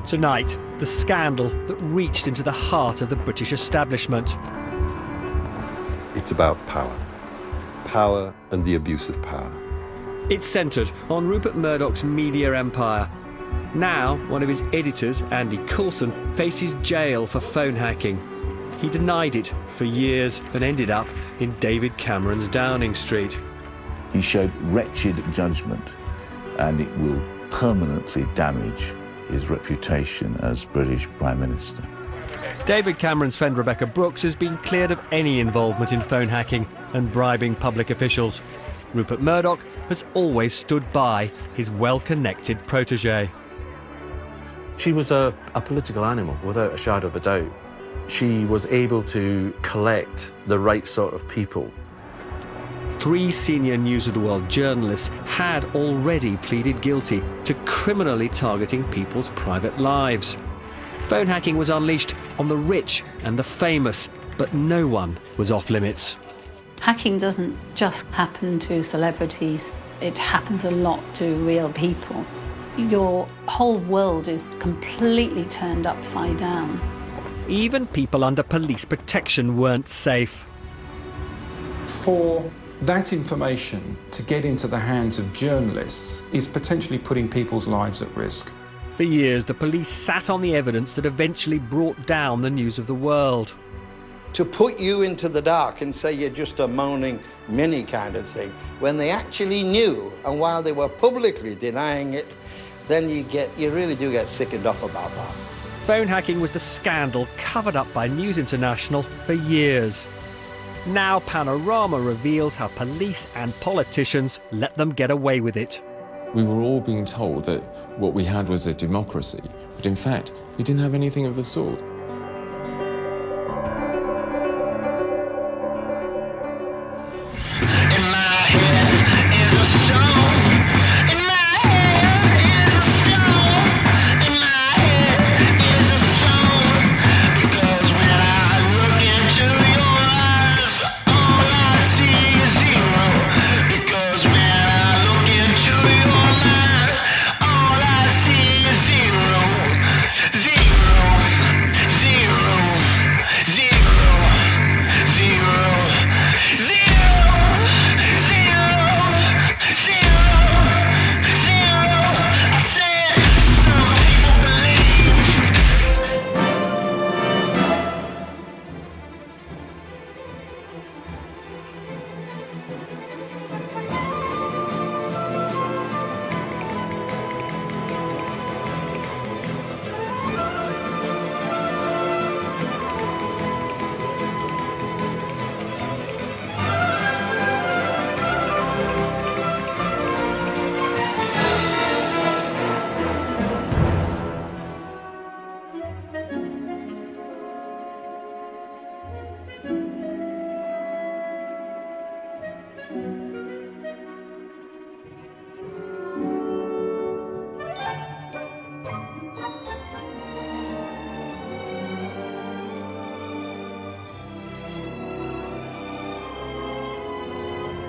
Tonight, the scandal that reached into the heart of the British establishment. It's about power. Power and the abuse of power. It's centred on Rupert Murdoch's media empire. Now, one of his editors, Andy Coulson, faces jail for phone hacking. He denied it for years and ended up in David Cameron's Downing Street. He showed wretched judgment, and it will permanently damage his reputation as British Prime Minister. David Cameron's friend Rebecca Brooks has been cleared of any involvement in phone hacking and bribing public officials. Rupert Murdoch has always stood by his well-connected protégé. She was a political animal, without a shadow of a doubt. She was able to collect the right sort of people. 3 senior News of the World journalists had already pleaded guilty to criminally targeting people's private lives. Phone hacking was unleashed on the rich and the famous, but no one was off limits. Hacking doesn't just happen to celebrities, it happens a lot to real people. Your whole world is completely turned upside down. Even people under police protection weren't safe. For that information to get into the hands of journalists is potentially putting people's lives at risk. For years, the police sat on the evidence that eventually brought down the News of the World. To put you into the dark and say you're just a moaning Minnie kind of thing, when they actually knew, and while they were publicly denying it, then you really do get sickened off about that. Phone hacking was the scandal covered up by News International for years. Now Panorama reveals how police and politicians let them get away with it. We were all being told that what we had was a democracy, but in fact, we didn't have anything of the sort.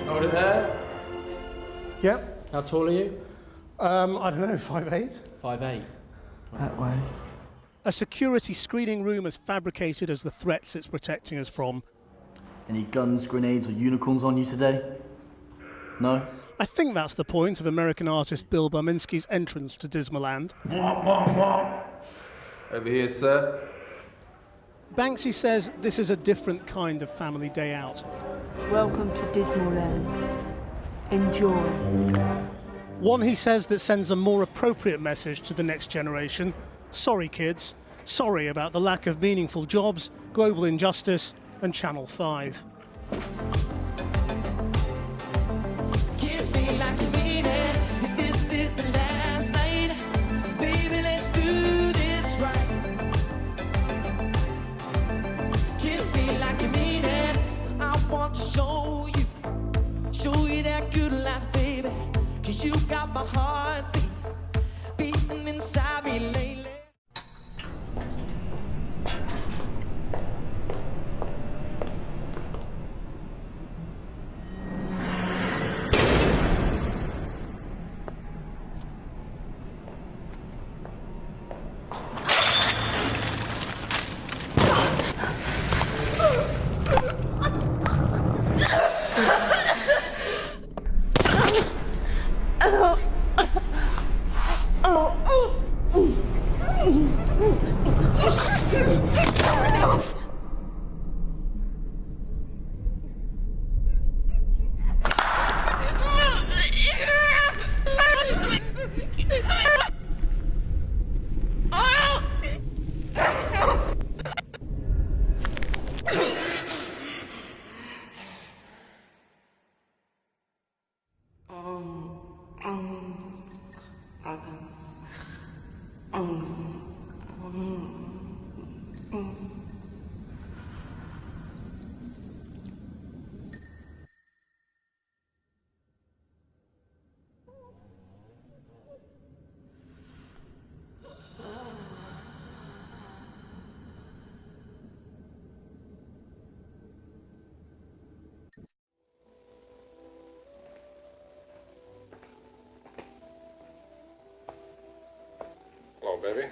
Hold it there. Yep. How tall are you? I don't know, 5'8". 5'8". That way. A security screening room as fabricated as the threats it's protecting us from. Any guns, grenades or unicorns on you today? No? I think that's the point of American artist Bill Barminski's entrance to Dismaland. Over here, sir. Banksy says this is a different kind of family day out. Welcome to Dismaland. Enjoy. One, he says, that sends a more appropriate message to the next generation. Sorry, kids. Sorry about the lack of meaningful jobs, global injustice, and Channel 5. Kiss me like you mean it. If this is the last night, baby, let's do this right. Kiss me like you mean it. I want to show you that good life, baby. 'Cause you got my heart beating inside me lately. baby.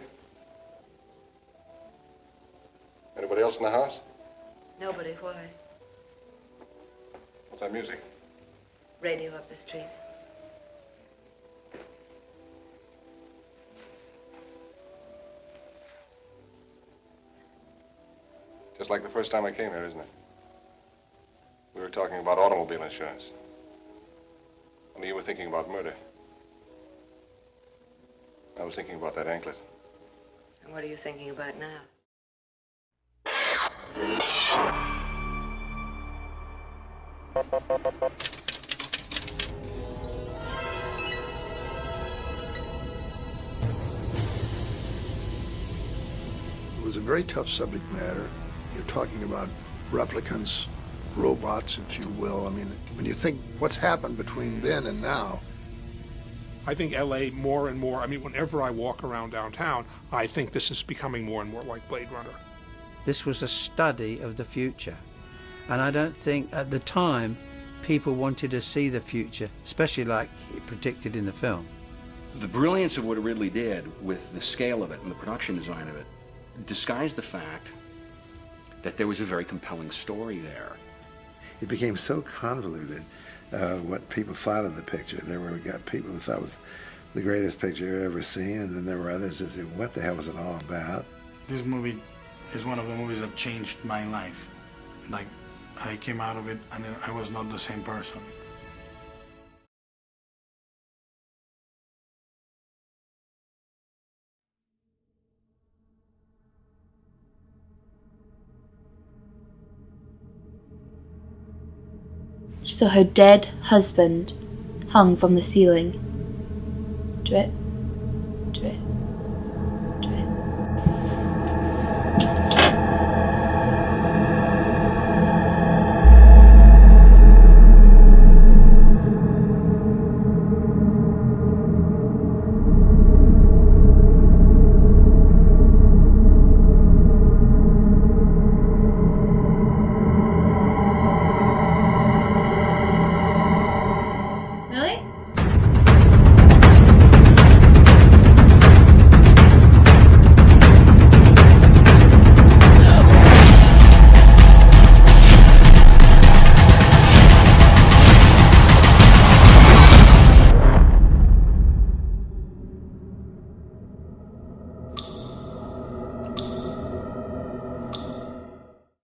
Anybody else in the house? Nobody, why? What's that music? Radio up the street. Just like the first time I came here, isn't it? We were talking about automobile insurance. Only you were thinking about murder. I was thinking about that anklet. And what are you thinking about now? It was a very tough subject matter. You're talking about replicants, robots, if you will. I mean, when you think what's happened between then and now. I think LA more and more, I mean, whenever I walk around downtown, I think this is becoming more and more like Blade Runner. This was a study of the future. And I don't think at the time people wanted to see the future, especially like it predicted in the film. The brilliance of what Ridley did with the scale of it and the production design of it disguised the fact that there was a very compelling story there. It became so convoluted, what people thought of the picture. We got people who thought it was the greatest picture you've ever seen, and then there were others that said, what the hell was it all about? This movie is one of the movies that changed my life. Like, I came out of it and I was not the same person. She saw her dead husband hung from the ceiling. Drip, drip,